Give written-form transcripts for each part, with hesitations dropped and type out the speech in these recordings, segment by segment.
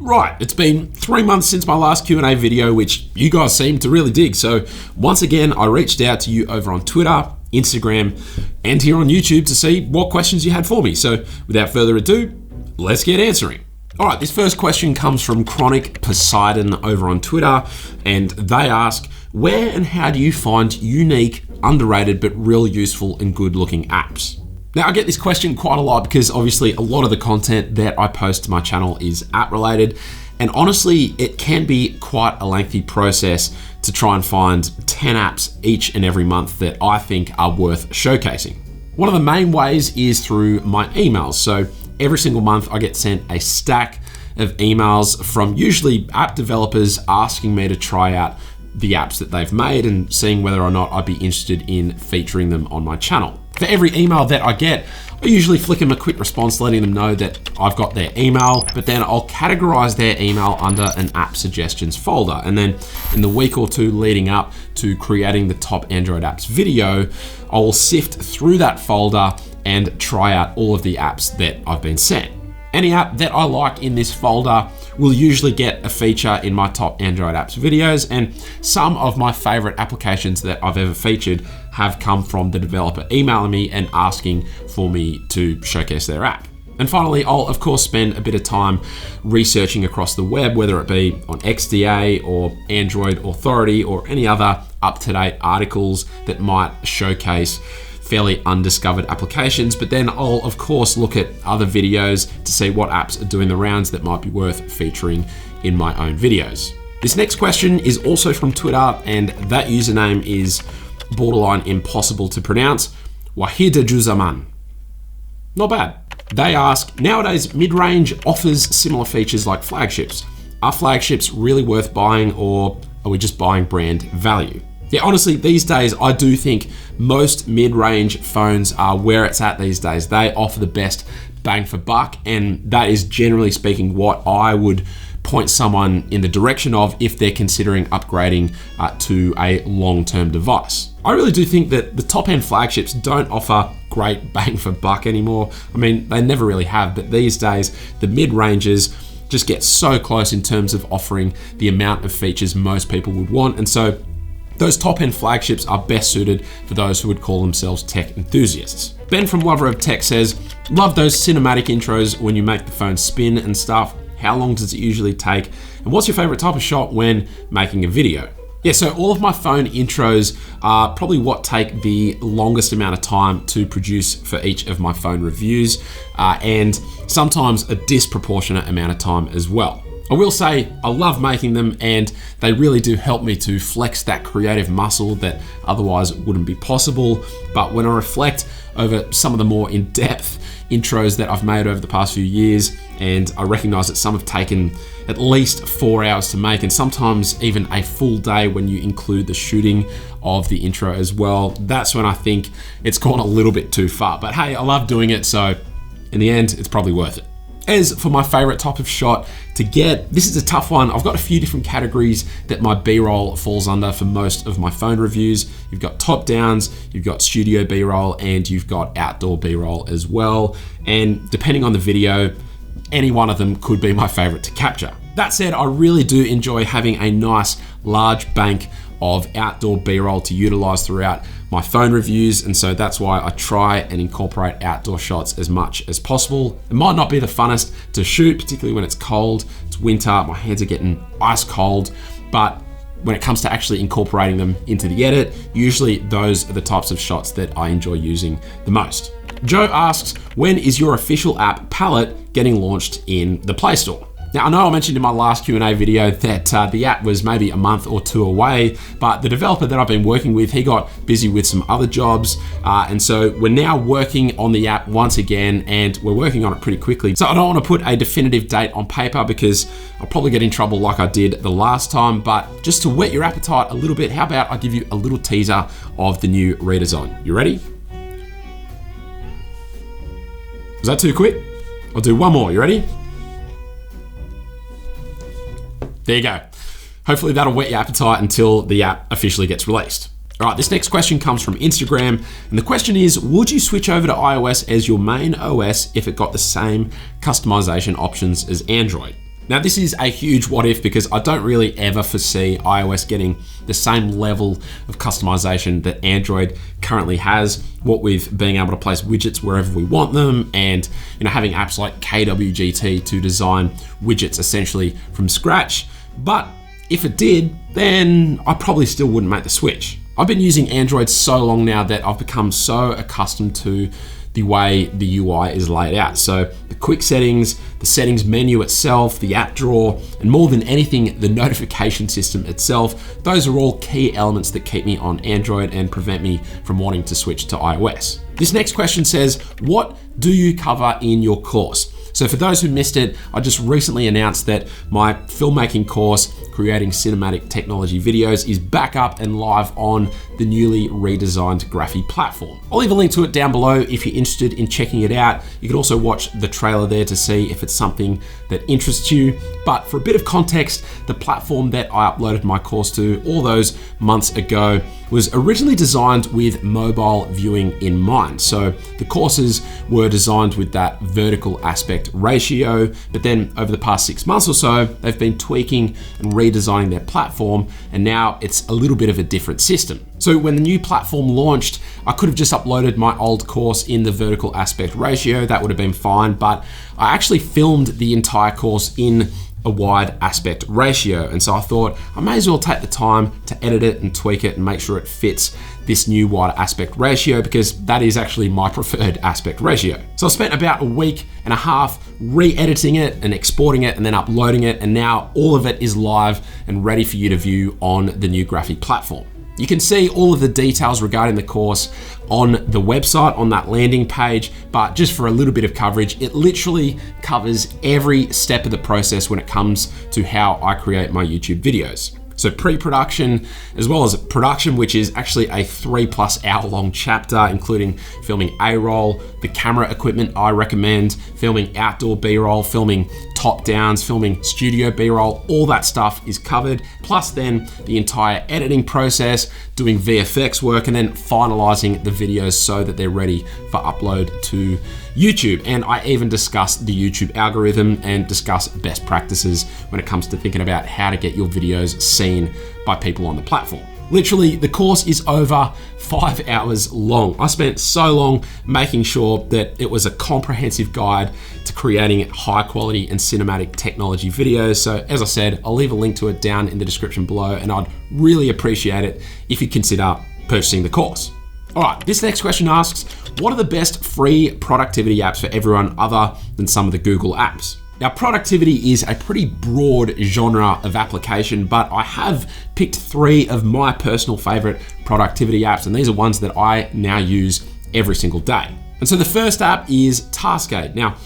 Right, it's been 3 months since my last Q&A video, which you guys seem to really dig. So once again, I reached out to you over on Twitter, Instagram, and here on YouTube to see what questions you had for me. So without further ado, let's get answering. All right, this first question comes from Chronic Poseidon over on Twitter, and they ask, where and how do you find unique, underrated, but really useful and good looking apps? Now, I get this question quite a lot because obviously a lot of the content that I post to my channel is app related. And honestly, it can be quite a lengthy process to try and find 10 apps each and every month that I think are worth showcasing. One of the main ways is through my emails. So every single month I get sent a stack of emails from usually app developers asking me to try out the apps that they've made and seeing whether or not I'd be interested in featuring them on my channel. For every email that I get, I usually flick them a quick response letting them know that I've got their email, but then I'll categorize their email under an app suggestions folder. And then in the week or two leading up to creating the top Android apps video, I will sift through that folder and try out all of the apps that I've been sent. Any app that I like in this folder will usually get a feature in my top Android apps videos, and some of my favorite applications that I've ever featured have come from the developer emailing me and asking for me to showcase their app. And finally, I'll of course spend a bit of time researching across the web, whether it be on XDA or Android Authority or any other up-to-date articles that might showcase fairly undiscovered applications, but then I'll of course look at other videos to see what apps are doing the rounds that might be worth featuring in my own videos. This next question is also from Twitter, and that username is borderline impossible to pronounce, Wahidajuzaman. Not bad. They ask, nowadays mid-range offers similar features like flagships. Are flagships really worth buying, or are we just buying brand value? Yeah, honestly, these days, I do think most mid-range phones are where it's at these days. They offer the best bang for buck, and that is generally speaking what I would point someone in the direction of if they're considering upgrading to a long-term device. I really do think that the top-end flagships don't offer great bang for buck anymore. I mean, they never really have, but these days, the mid-ranges just get so close in terms of offering the amount of features most people would want, and so those top-end flagships are best suited for those who would call themselves tech enthusiasts. Ben from Lover of Tech says, love those cinematic intros when you make the phone spin and stuff. How long does it usually take? And what's your favorite type of shot when making a video? Yeah, so all of my phone intros are probably what take the longest amount of time to produce for each of my phone reviews, and sometimes a disproportionate amount of time as well. I will say I love making them, and they really do help me to flex that creative muscle that otherwise wouldn't be possible. But when I reflect over some of the more in-depth intros that I've made over the past few years, and I recognize that some have taken at least 4 hours to make, and sometimes even a full day when you include the shooting of the intro as well, that's when I think it's gone a little bit too far. But hey, I love doing it, so in the end, it's probably worth it. As for my favorite type of shot to get, this is a tough one. I've got a few different categories that my B-roll falls under for most of my phone reviews. You've got top downs, you've got studio B-roll, and you've got outdoor B-roll as well. And depending on the video, any one of them could be my favorite to capture. That said, I really do enjoy having a nice large bank of outdoor B-roll to utilize throughout my phone reviews, and so that's why I try and incorporate outdoor shots as much as possible. It might not be the funnest to shoot, particularly when it's cold, it's winter, my hands are getting ice cold, but when it comes to actually incorporating them into the edit, usually those are the types of shots that I enjoy using the most. Joe asks, when is your official app Palette getting launched in the Play Store? Now, I know I mentioned in my last Q&A video that the app was maybe a month or two away, but the developer that I've been working with, he got busy with some other jobs, and so we're now working on the app once again, and we're working on it pretty quickly. So I don't want to put a definitive date on paper because I'll probably get in trouble like I did the last time, but just to whet your appetite a little bit, how about I give you a little teaser of the new redesign. You ready? Was that too quick? I'll do one more. You ready? There you go. Hopefully that'll whet your appetite until the app officially gets released. All right, this next question comes from Instagram, and the question is, would you switch over to iOS as your main OS if it got the same customization options as Android? Now, this is a huge what if because I don't really ever foresee iOS getting the same level of customization that Android currently has, what with being able to place widgets wherever we want them and having apps like KWGT to design widgets essentially from scratch. But if it did, then I probably still wouldn't make the switch. I've been using Android so long now that I've become so accustomed to the way the UI is laid out. So the quick settings, the settings menu itself, the app drawer, and more than anything, the notification system itself, those are all key elements that keep me on Android and prevent me from wanting to switch to iOS. This next question says, what do you cover in your course? So for those who missed it, I just recently announced that my filmmaking course, Creating Cinematic Technology Videos, is back up and live on the newly redesigned Graphy platform. I'll leave a link to it down below if you're interested in checking it out. You can also watch the trailer there to see if it's something that interests you. But for a bit of context, the platform that I uploaded my course to all those months ago was originally designed with mobile viewing in mind. So the courses were designed with that vertical aspect ratio, but then over the past 6 months or so, they've been tweaking and redesigning their platform, and now it's a little bit of a different system. So when the new platform launched, I could have just uploaded my old course in the vertical aspect ratio, that would have been fine, but I actually filmed the entire course in a wide aspect ratio. And so I thought I may as well take the time to edit it and tweak it and make sure it fits this new wider aspect ratio, because that is actually my preferred aspect ratio. So I spent about a week and a half re-editing it and exporting it and then uploading it. And now all of it is live and ready for you to view on the new Graphy platform. You can see all of the details regarding the course on the website, on that landing page, but just for a little bit of coverage, it literally covers every step of the process when it comes to how I create my YouTube videos. So pre-production, as well as production, which is actually a 3+ hour long chapter, including filming A-roll, the camera equipment I recommend, filming outdoor B-roll, filming top downs, filming studio B-roll, all that stuff is covered. Plus then the entire editing process, doing VFX work, and then finalizing the videos so that they're ready for upload to YouTube. And I even discuss the YouTube algorithm and discuss best practices when it comes to thinking about how to get your videos seen by people on the platform. Literally, the course is over 5 hours long. I spent so long making sure that it was a comprehensive guide to creating high quality and cinematic technology videos. So as I said, I'll leave a link to it down in the description below, and I'd really appreciate it if you consider purchasing the course. All right, this next question asks, what are the best free productivity apps for everyone other than some of the Google apps? Now, productivity is a pretty broad genre of application, but I have picked 3 of my personal favorite productivity apps, and these are ones that I now use every single day. And so the first app is Taskade. Now,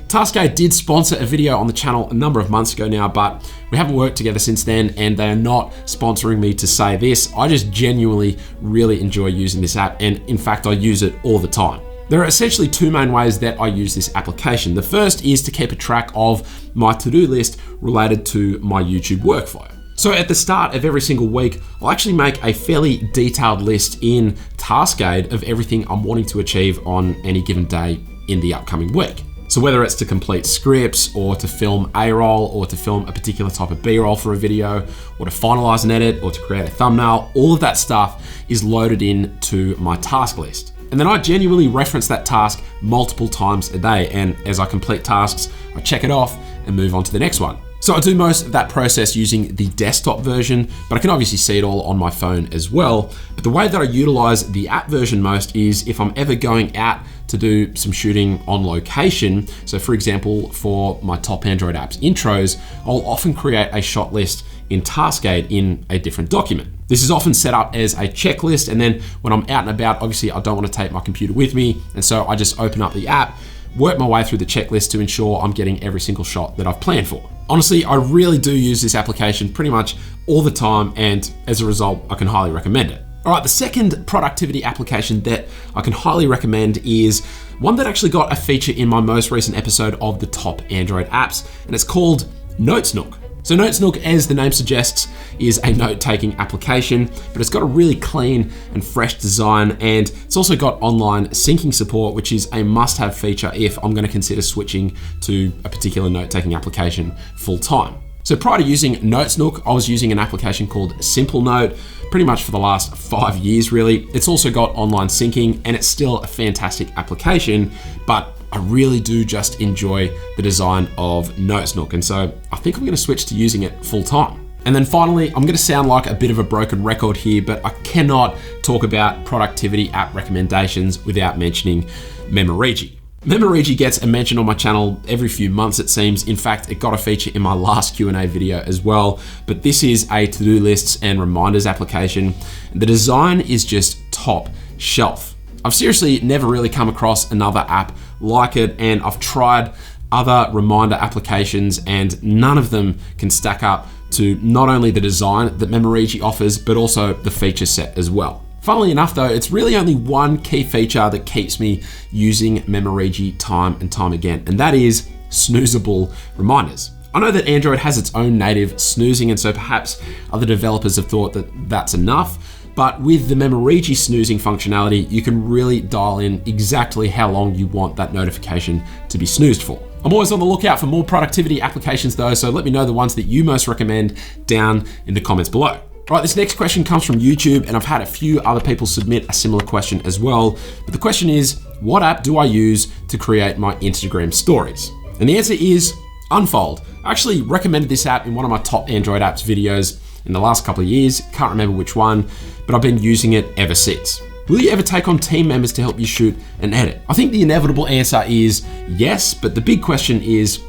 Taskade did sponsor a video on the channel a number of months ago now, but we haven't worked together since then, and they are not sponsoring me to say this. I just genuinely really enjoy using this app, and in fact, I use it all the time. There are essentially 2 main ways that I use this application. The first is to keep a track of my to-do list related to my YouTube workflow. So at the start of every single week, I'll actually make a fairly detailed list in Taskade of everything I'm wanting to achieve on any given day in the upcoming week. So whether it's to complete scripts or to film A-roll or to film a particular type of B-roll for a video or to finalize an edit or to create a thumbnail, all of that stuff is loaded into my task list. And then I genuinely reference that task multiple times a day. And as I complete tasks, I check it off and move on to the next one. So I do most of that process using the desktop version, but I can obviously see it all on my phone as well. But the way that I utilize the app version most is if I'm ever going out to do some shooting on location. So for example, for my top Android apps intros, I'll often create a shot list in Taskade in a different document. This is often set up as a checklist, and then when I'm out and about, obviously I don't want to take my computer with me, and so I just open up the app, work my way through the checklist to ensure I'm getting every single shot that I've planned for. Honestly, I really do use this application pretty much all the time, and as a result, I can highly recommend it. All right, the second productivity application that I can highly recommend is one that actually got a feature in my most recent episode of the top Android apps, and it's called Notes Nook. So Notesnook, as the name suggests, is a note-taking application, but it's got a really clean and fresh design, and it's also got online syncing support, which is a must-have feature if I'm going to consider switching to a particular note-taking application full-time. So prior to using Notesnook, I was using an application called Simple Note, pretty much for the last 5 years really. It's also got online syncing, and it's still a fantastic application, but I really do just enjoy the design of Notesnook, and so I think I'm going to switch to using it full time. And then finally, I'm going to sound like a bit of a broken record here, but I cannot talk about productivity app recommendations without mentioning Memorigi. Memorigi gets a mention on my channel every few months, it seems. In fact, it got a feature in my last Q&A video as well, but this is a to-do lists and reminders application. The design is just top shelf. I've seriously never really come across another app like it, and I've tried other reminder applications and none of them can stack up to not only the design that Memorigi offers, but also the feature set as well. Funnily enough though, it's really only one key feature that keeps me using Memorigi time and time again, and that is snoozable reminders. I know that Android has its own native snoozing, and so perhaps other developers have thought that that's enough. But with the Memorigi snoozing functionality, you can really dial in exactly how long you want that notification to be snoozed for. I'm always on the lookout for more productivity applications though, so let me know the ones that you most recommend down in the comments below. Right, this next question comes from YouTube, and I've had a few other people submit a similar question as well. But the question is, what app do I use to create my Instagram stories? And the answer is Unfold. I actually recommended this app in one of my top Android apps videos in the last couple of years. Can't remember which one, but I've been using it ever since. Will you ever take on team members to help you shoot and edit? I think the inevitable answer is yes, but the big question is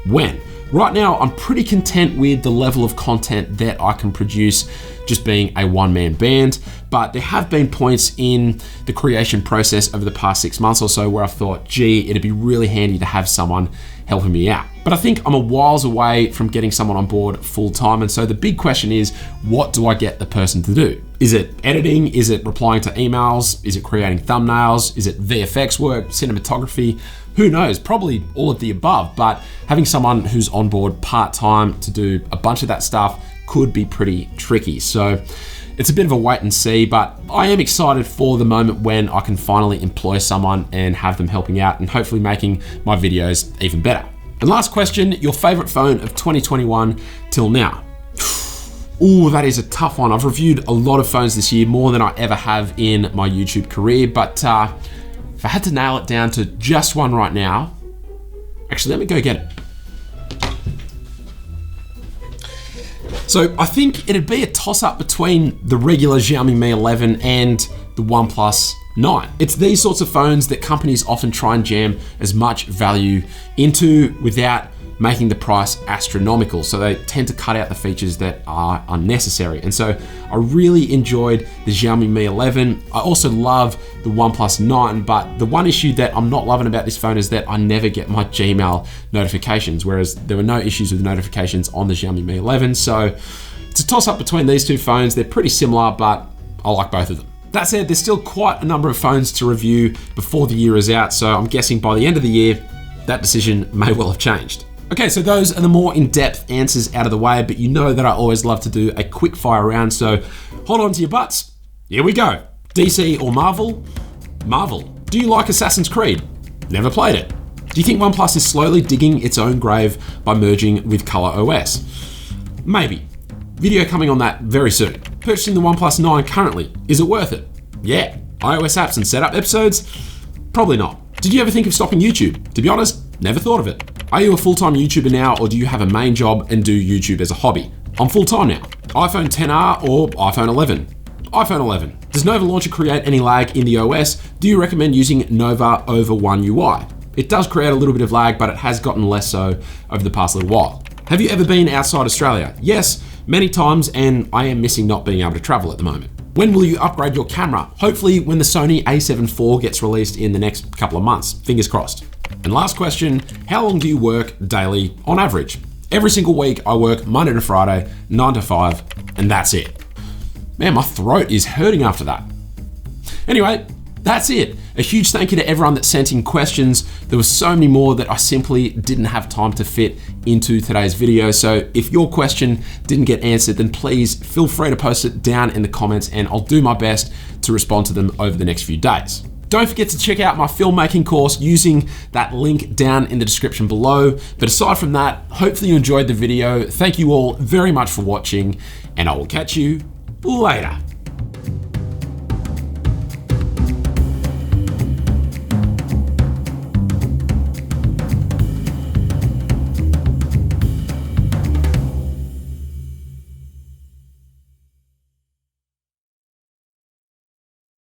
when? Right now, I'm pretty content with the level of content that I can produce just being a one-man band, but there have been points in the creation process over the past 6 months or so where I've thought, gee, it'd be really handy to have someone helping me out. But I think I'm a whiles away from getting someone on board full time, and so the big question is, what do I get the person to do? Is it editing? Is it replying to emails? Is it creating thumbnails? Is it VFX work, cinematography? Who knows? Probably all of the above, but having someone who's on board part-time to do a bunch of that stuff could be pretty tricky. So it's a bit of a wait and see, but I am excited for the moment when I can finally employ someone and have them helping out and hopefully making my videos even better. And last question, your favorite phone of 2021 till now? Ooh, that is a tough one. I've reviewed a lot of phones this year, more than I ever have in my YouTube career, but if I had to nail it down to just one right now, actually, let me go get it. So I think it'd be a toss-up between the regular Xiaomi Mi 11 and the OnePlus 9. It's these sorts of phones that companies often try and jam as much value into without making the price astronomical. So they tend to cut out the features that are unnecessary. And so I really enjoyed the Xiaomi Mi 11. I also love the OnePlus 9, but the one issue that I'm not loving about this phone is that I never get my Gmail notifications, whereas there were no issues with notifications on the Xiaomi Mi 11. So it's a toss up between these two phones. They're pretty similar, but I like both of them. That said, there's still quite a number of phones to review before the year is out. So I'm guessing by the end of the year, that decision may well have changed. Okay, so those are the more in-depth answers out of the way, but you know that I always love to do a quick fire round, so hold on to your butts. Here we go. DC or Marvel? Marvel. Do you like Assassin's Creed? Never played it. Do you think OnePlus is slowly digging its own grave by merging with ColorOS? Maybe. Video coming on that very soon. Purchasing the OnePlus 9 currently, is it worth it? Yeah. iOS apps and setup episodes? Probably not. Did you ever think of stopping YouTube? To be honest, never thought of it. Are you a full-time YouTuber now, or do you have a main job and do YouTube as a hobby? I'm full-time now. iPhone XR or iPhone 11? iPhone 11. Does Nova Launcher create any lag in the OS? Do you recommend using Nova over One UI? It does create a little bit of lag, but it has gotten less so over the past little while. Have you ever been outside Australia? Yes, many times, and I am missing not being able to travel at the moment. When will you upgrade your camera? Hopefully when the Sony a7 IV gets released in the next couple of months. Fingers crossed. And last question, how long do you work daily on average? Every single week I work Monday to Friday, 9 to 5, and that's it. Man, my throat is hurting after that. Anyway, that's it. A huge thank you to everyone that sent in questions. There were so many more that I simply didn't have time to fit into today's video. So if your question didn't get answered, then please feel free to post it down in the comments and I'll do my best to respond to them over the next few days. Don't forget to check out my filmmaking course using that link down in the description below. But aside from that, hopefully you enjoyed the video. Thank you all very much for watching, and I will catch you later.